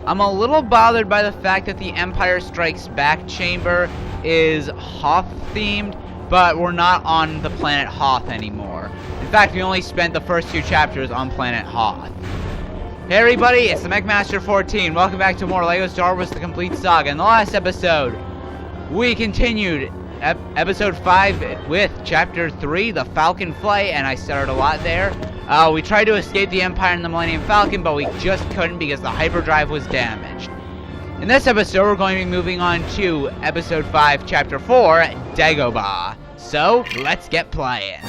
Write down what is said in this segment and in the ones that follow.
I'm a little bothered by the fact that the Empire Strikes Back chamber is Hoth themed, but we're not on the planet Hoth anymore. In fact, we only spent the first 2 chapters on planet Hoth. Hey everybody, it's the MechMaster 14. Welcome back to more LEGO Star Wars The Complete Saga. In the last episode, we continued episode 5 with chapter 3, the Falcon Flight, and I stuttered a lot there. We tried to escape the Empire and the Millennium Falcon, but we just couldn't because the hyperdrive was damaged. In this episode, we're going to be moving on to episode 5, chapter 4, Dagobah. So, let's get playing.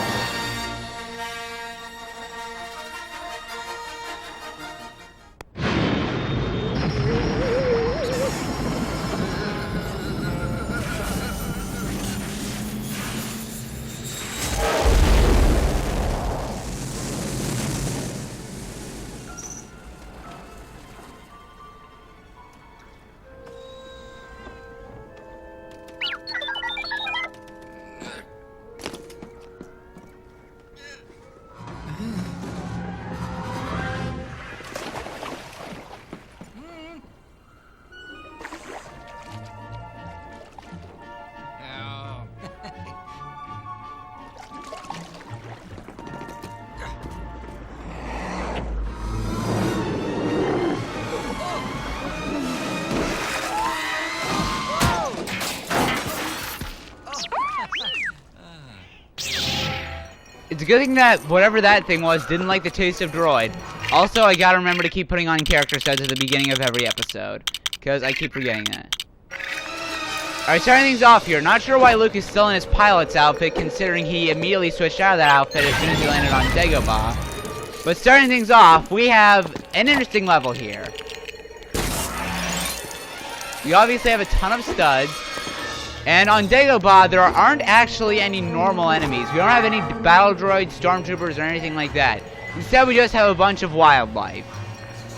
It's a good thing that whatever that thing was didn't like the taste of droid. Also, I gotta remember to keep putting on character sets at the beginning of every episode, because I keep forgetting that. Alright, starting things off here. Not sure why Luke is still in his pilot's outfit, considering he immediately switched out of that outfit as soon as he landed on Dagobah. But starting things off, we have an interesting level here. We obviously have a ton of studs. And on Dagobah, there aren't actually any normal enemies. We don't have any battle droids, stormtroopers, or anything like that. Instead, we just have a bunch of wildlife.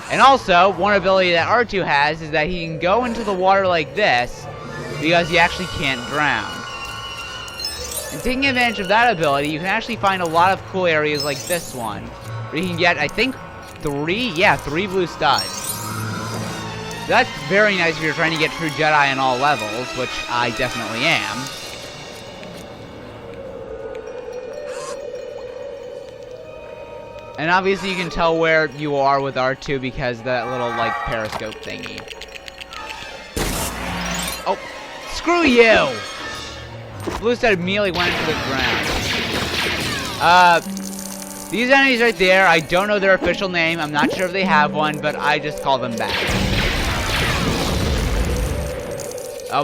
And also, one ability that R2 has is that he can go into the water like this, because he actually can't drown. And taking advantage of that ability, you can actually find a lot of cool areas like this one, where you can get, I think, 3 blue studs. That's very nice if you're trying to get true Jedi on all levels, which I definitely am. And obviously you can tell where you are with R2 because of that little, like, periscope thingy. Oh, screw you! Blue stud immediately went into the ground. These enemies right there, I don't know their official name. I'm not sure if they have one, but I just call them back.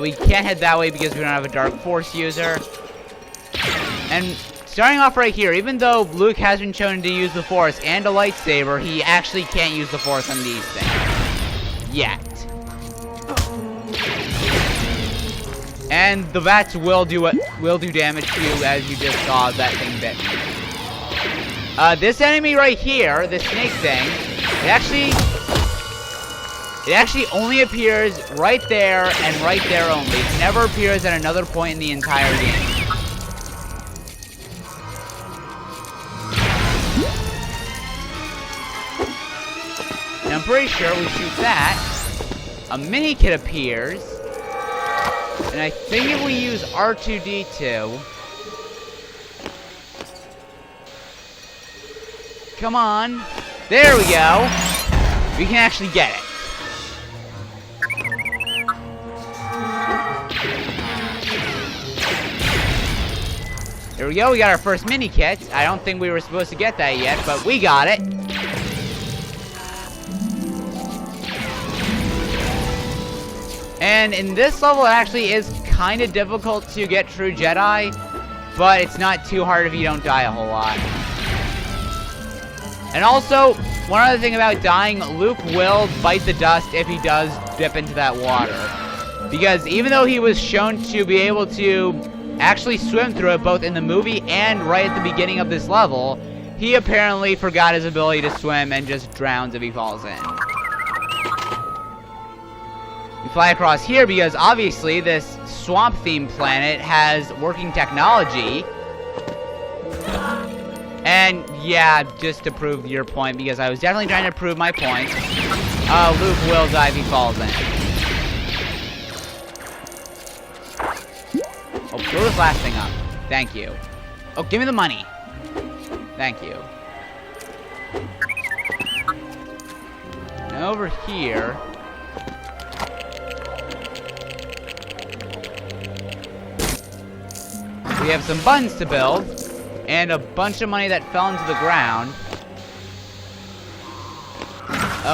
We can't head that way because we don't have a Dark Force user. And starting off right here, even though Luke has been shown to use the Force and a lightsaber, he actually can't use the Force on these things. Yet. And the Vats will do damage to you, as you just saw that thing bit me. This enemy right here, the snake thing, it actually only appears right there and right there only. It never appears at another point in the entire game. And I'm pretty sure we shoot that, a mini kit appears, and I think if we use R2-D2, come on, there we go, we can actually get it. There we go, we got our first mini kit. I don't think we were supposed to get that yet, but we got it. And in this level, it actually is kind of difficult to get true Jedi, but it's not too hard if you don't die a whole lot. And also, one other thing about dying, Luke will bite the dust if he does dip into that water. Because even though he was shown to be able to actually swim through it both in the movie and right at the beginning of this level, he apparently forgot his ability to swim and just drowns if he falls in. We fly across here because obviously this swamp-themed planet has working technology. And yeah, just to prove your point, because I was definitely trying to prove my point. Luke will die if he falls in. Oh, blow this last thing up. Thank you. Oh, give me the money. Thank you. Now over here. We have some buttons to build. And a bunch of money that fell into the ground.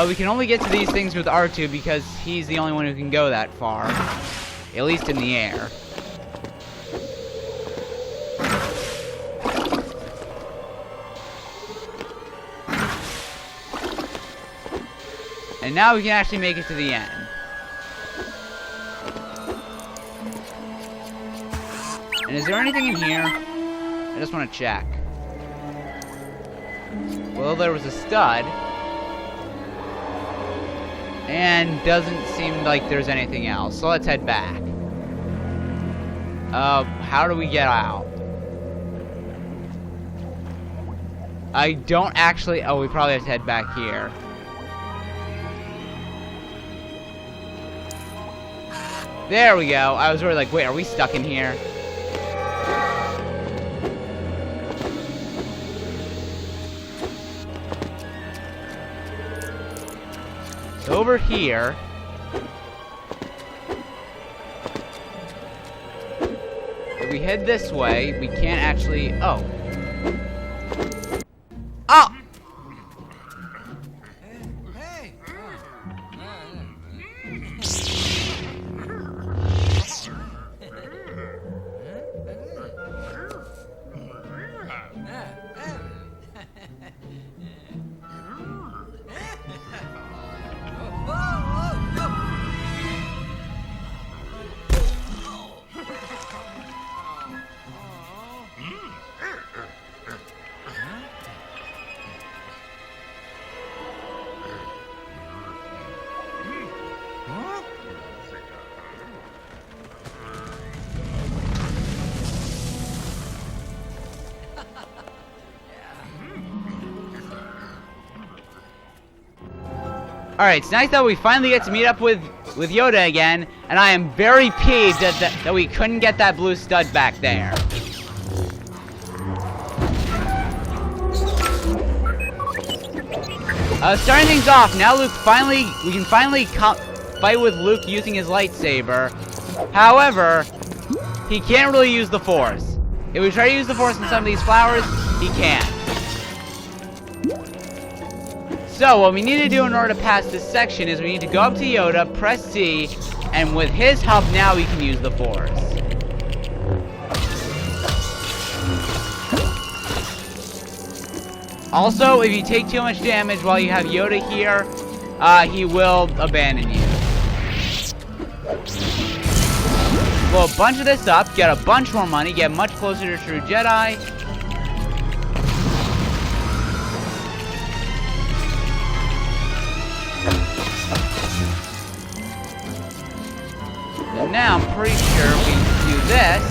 We can only get to these things with R2 because he's the only one who can go that far. At least in the air. And now we can actually make it to the end. And is there anything in here? I just want to check. Well, there was a stud. And doesn't seem like there's anything else. So let's head back. How do we get out? I don't actually... Oh, we probably have to head back here. There we go. I was really like, wait, are we stuck in here? So over here... if we head this way, we can't actually... Oh. Oh! Alright, it's nice that we finally get to meet up with Yoda again, and I am very peeved that we couldn't get that blue stud back there. Starting things off, now we can finally fight with Luke using his lightsaber. However, he can't really use the Force. If we try to use the Force in some of these flowers, he can't. So, what we need to do in order to pass this section is we need to go up to Yoda, press C, and with his help now we can use the Force. Also, if you take too much damage while you have Yoda here, he will abandon you. Blow a bunch of this up, get a bunch more money, get much closer to true Jedi. And now I'm pretty sure we can do this.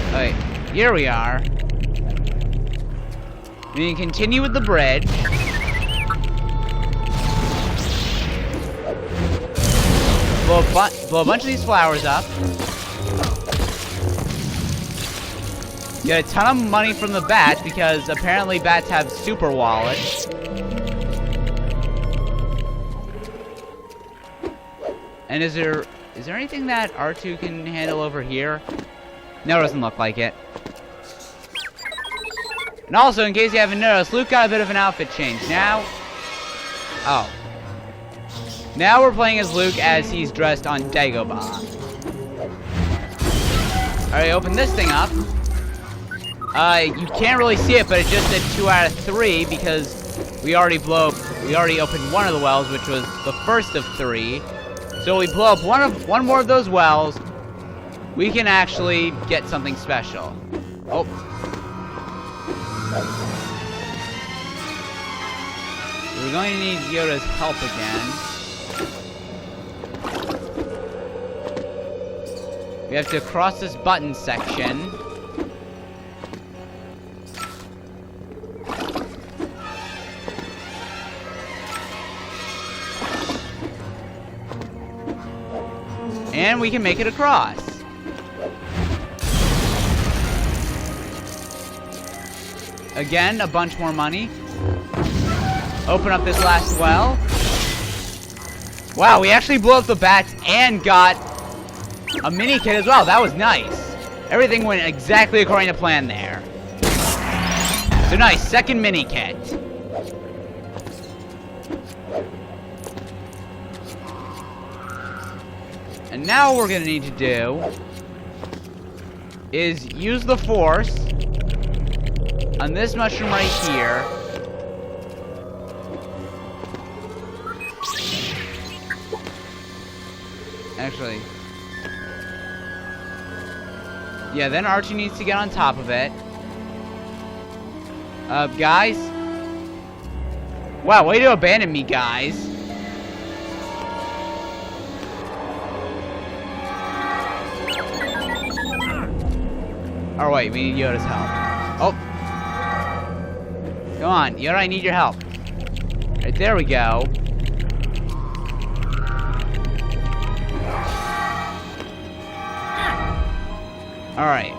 Alright, here we are. We can continue with the bridge. Blow a bunch of these flowers up. Get a ton of money from the bats because apparently bats have super wallets. And is there anything that R2 can handle over here? No, it doesn't look like it. And also, in case you haven't noticed, Luke got a bit of an outfit change. Now... oh. Now we're playing as Luke as he's dressed on Dagobah. Alright, open this thing up. You can't really see it, but it just said 2 out of 3 because we already opened one of the wells, which was the first of 3. So we blow up one more of those wells, we can actually get something special. Oh. We're going to need Yoda's help again. We have to cross this button section. And we can make it across. Again, a bunch more money. Open up this last well. Wow, we actually blew up the bats and got a mini kit as well. That was nice. Everything went exactly according to plan there. So nice, second mini kit. And now what we're gonna need to do is use the Force on this mushroom right here. Actually, yeah, then Archie needs to get on top of it. Guys? Wow, way to abandon me, guys. Oh, wait, we need Yoda's help. Oh. Come on, Yoda, I need your help. Right, there we go. Alright.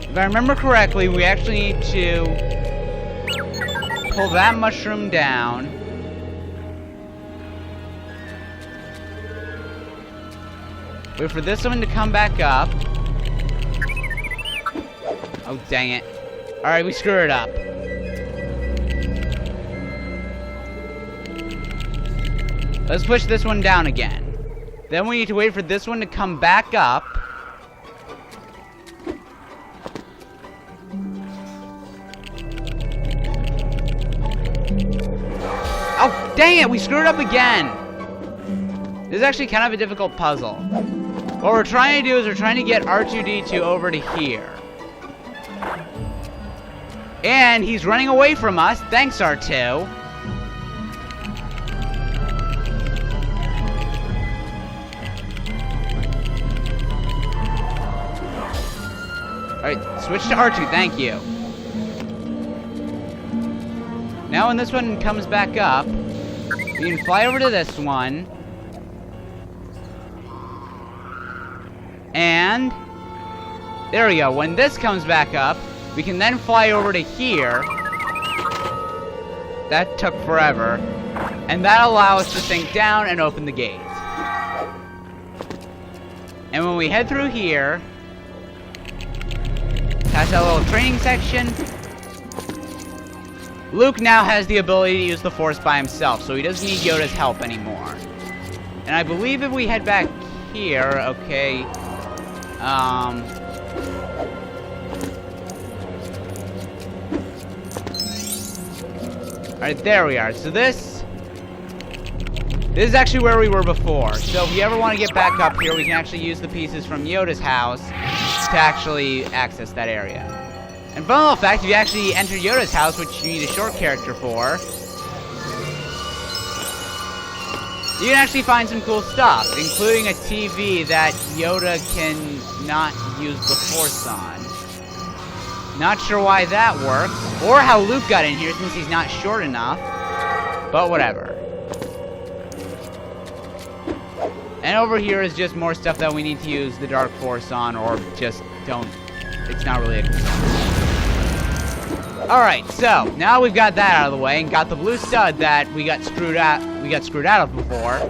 If I remember correctly, we actually need to pull that mushroom down. Wait for this one to come back up. Oh, dang it. Alright, we screwed it up. Let's push this one down again. Then we need to wait for this one to come back up. Oh, dang it, we screwed up again. This is actually kind of a difficult puzzle. What we're trying to do is we're trying to get R2-D2 over to here. And he's running away from us. Thanks, R2. Alright, switch to R2, thank you. Now when this one comes back up, we can fly over to this one. And there we go. When this comes back up, we can then fly over to here. That took forever. And that allows us to sink down and open the gate. And when we head through here, past that little training section, Luke now has the ability to use the Force by himself, so he doesn't need Yoda's help anymore. And I believe if we head back here, okay, alright, there we are. So this is actually where we were before. So if you ever want to get back up here, we can actually use the pieces from Yoda's house to actually access that area. And fun little fact, if you actually enter Yoda's house, which you need a short character for, you can actually find some cool stuff, including a TV that Yoda can not use the Force on. Not sure why that works, or how Luke got in here since he's not short enough, but whatever. And over here is just more stuff that we need to use the Dark Force on, or just don't. It's not really a concern. Alright, so now we've got that out of the way and got the blue stud that we got screwed out of before.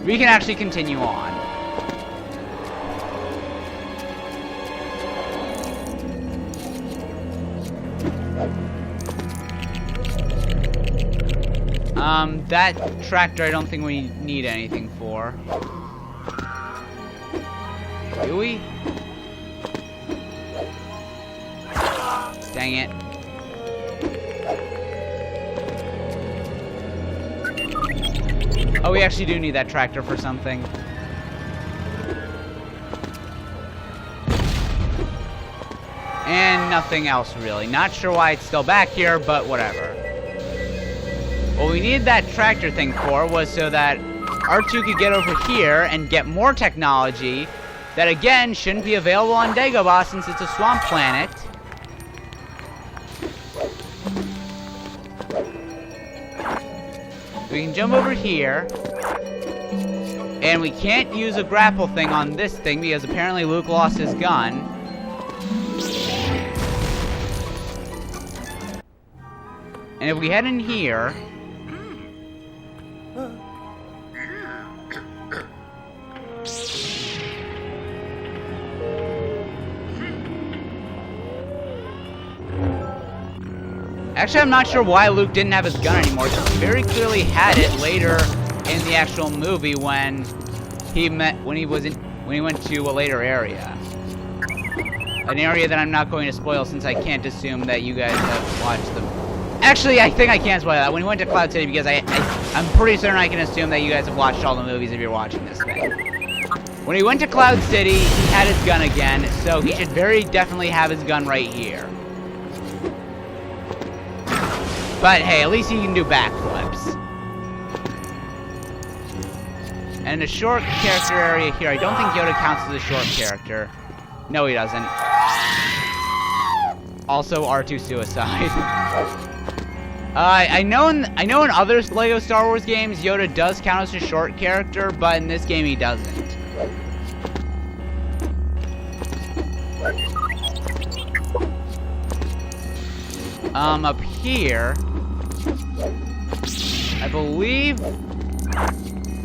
We can actually continue on. That tractor I don't think we need anything for. Do we? Dang it. Oh, we actually do need that tractor for something. And nothing else really. Not sure why it's still back here, but whatever. What we needed that tractor thing for was so that R2 could get over here and get more technology that again shouldn't be available on Dagobah since it's a swamp planet. We can jump over here And we can't use a grapple thing on this thing because apparently Luke lost his gun. And if we head in here... Actually, I'm not sure why Luke didn't have his gun anymore. He very clearly had it later in the actual movie when he went to a later area. An area that I'm not going to spoil since I can't assume that you guys have watched them. Actually, I think I can spoil that. When he went to Cloud City, because I'm pretty certain I can assume that you guys have watched all the movies if you're watching this thing. When he went to Cloud City, he had his gun again, so he should very definitely have his gun right here. But hey, at least he can do backflips. And a short character area here. I don't think Yoda counts as a short character. No, he doesn't. Also, R2 suicide. I know in other LEGO Star Wars games, Yoda does count as a short character, but in this game he doesn't. Up here, I believe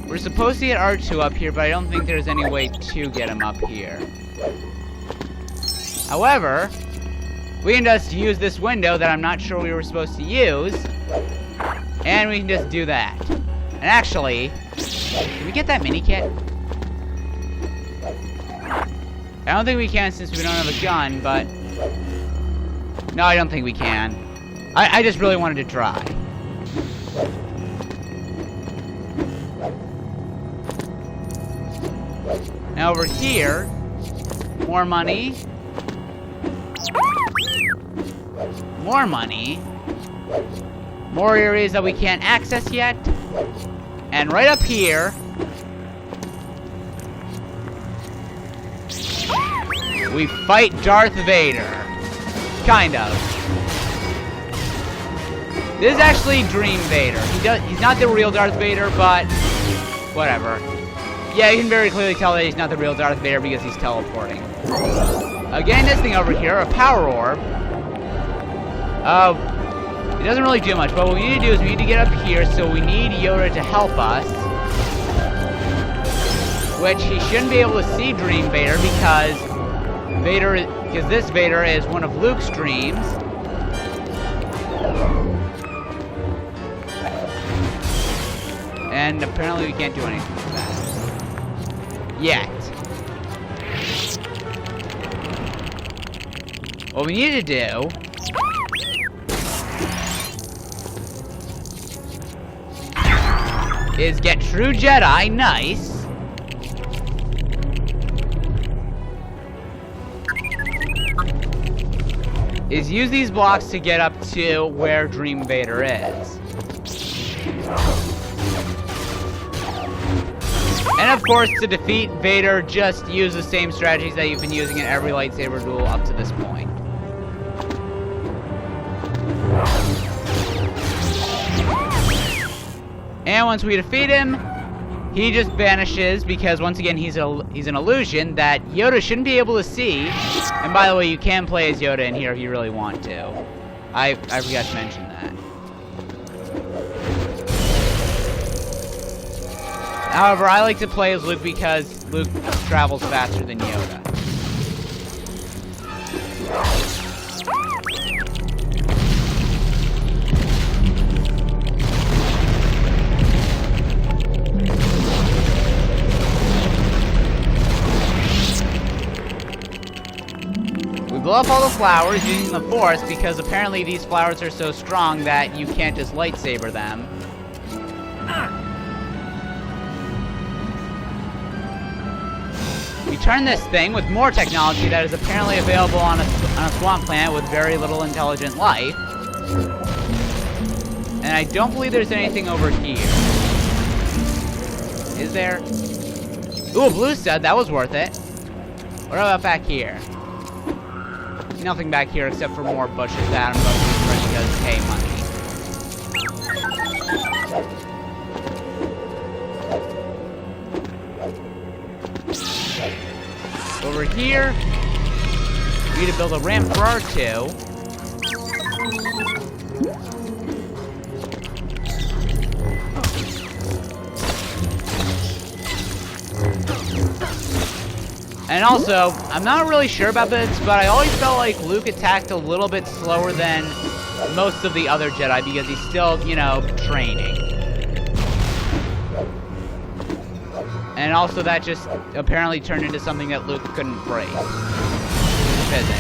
we're supposed to get R2 up here, but I don't think there's any way to get him up here. However, we can just use this window that I'm not sure we were supposed to use, and we can just do that. And actually, can we get that mini kit? I don't think we can since we don't have a gun, but... No, I don't think we can. I just really wanted to try. Now over here, more money. More money. More areas that we can't access yet. And right up here, we fight Darth Vader. Kind of. This is actually Dream Vader. He's not the real Darth Vader, but whatever. Yeah, you can very clearly tell that he's not the real Darth Vader because he's teleporting. Again, this thing over here, a power orb. It doesn't really do much, but what we need to do is we need to get up here, so we need Yoda to help us. Which he shouldn't be able to see Dream Vader because this Vader is one of Luke's dreams. And apparently we can't do anything with that. Yet. What we need to do is get True Jedi, nice. Is use these blocks to get up to where Dream Vader is. And of course, to defeat Vader, just use the same strategies that you've been using in every lightsaber duel up to this point. And once we defeat him, he just vanishes because once again he's an illusion that Yoda shouldn't be able to see. And by the way, you can play as Yoda in here if you really want to. I forgot to mention that. However, I like to play as Luke because Luke travels faster than Yoda. We blow up all the flowers using the Force because apparently these flowers are so strong that you can't just lightsaber them. We turn this thing with more technology that is apparently available on a swamp planet with very little intelligent life. And I don't believe there's anything over here. Is there? Ooh, a blue stud, that was worth it. What about back here? Nothing back here except for more bushes that I'm going to use because, hey, money. Over here, we need to build a ramp for R2. And also, I'm not really sure about this, but I always felt like Luke attacked a little bit slower than most of the other Jedi because he's still, you know, training. And also that just apparently turned into something that Luke couldn't break. Physics.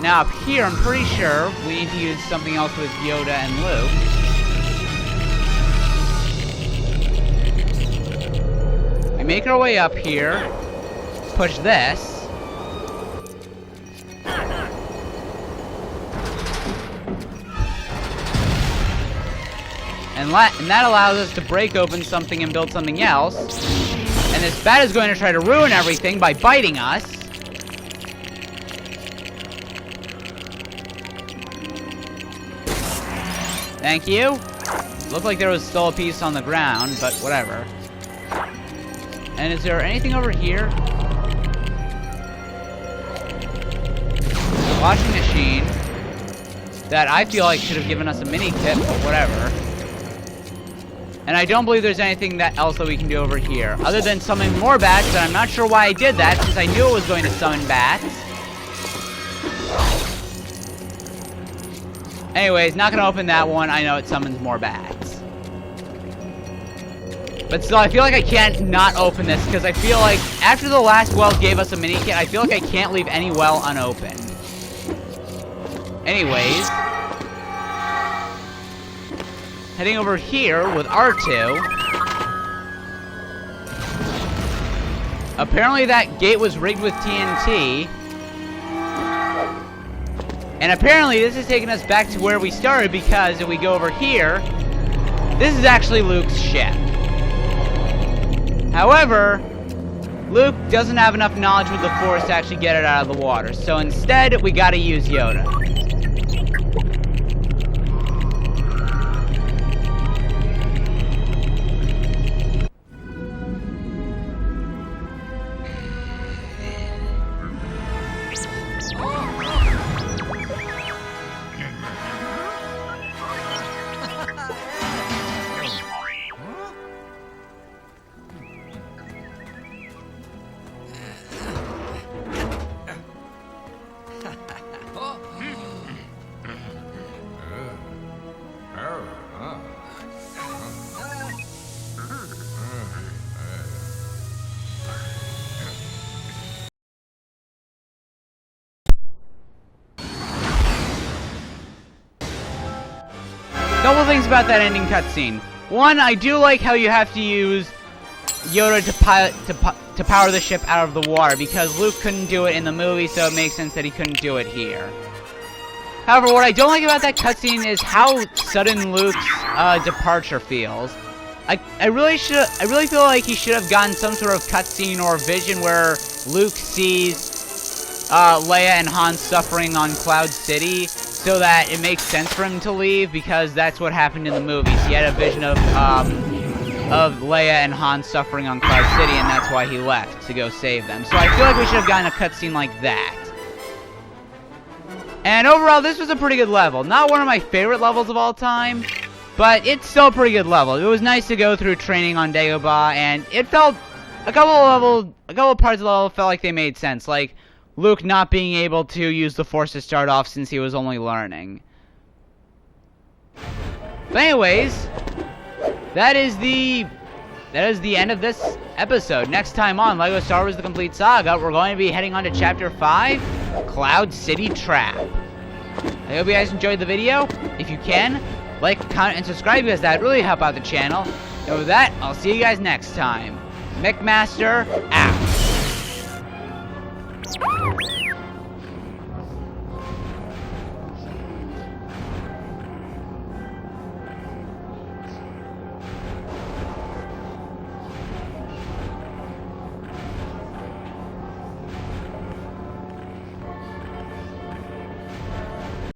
Now up here, I'm pretty sure we need to use something else with Yoda and Luke. We make our way up here, push this. And that allows us to break open something and build something else. And this bat is going to try to ruin everything by biting us. Thank you. Looked like there was still a piece on the ground, but whatever. And is there anything over here? The washing machine that I feel like should have given us a mini kit, but whatever. And I don't believe there's anything else that we can do over here, other than summon more bats, and I'm not sure why I did that, since I knew it was going to summon bats. Anyways, not gonna open that one, I know it summons more bats. But still, I feel like I can't not open this, because I feel like, after the last well gave us a mini kit, I feel like I can't leave any well unopened. Anyways, heading over here with R2. Apparently that gate was rigged with TNT. And apparently this is taking us back to where we started, because if we go over here, this is actually Luke's ship. However, Luke doesn't have enough knowledge with the Force to actually get it out of the water. So instead, we gotta use Yoda. Couple things about that ending cutscene. One, I do like how you have to use Yoda to power the ship out of the water, because Luke couldn't do it in the movie, so it makes sense that he couldn't do it here. However, what I don't like about that cutscene is how sudden Luke's departure feels. I really feel like he should have gotten some sort of cutscene or vision where Luke sees Leia and Han suffering on Cloud City, so that it makes sense for him to leave, because that's what happened in the movies. He had a vision of Leia and Han suffering on Cloud City, and that's why he left, to go save them. So I feel like we should have gotten a cutscene like that. And overall, this was a pretty good level. Not one of my favorite levels of all time, but it's still a pretty good level. It was nice to go through training on Dagobah, and it felt, a couple of parts of the level felt like they made sense, like Luke not being able to use the Force to start off since he was only learning. But anyways, that is the end of this episode. Next time on LEGO Star Wars The Complete Saga, we're going to be heading on to Chapter 5, Cloud City Trap. I hope you guys enjoyed the video. If you can, like, comment, and subscribe, because that really help out the channel. And with that, I'll see you guys next time. Mick Master, out.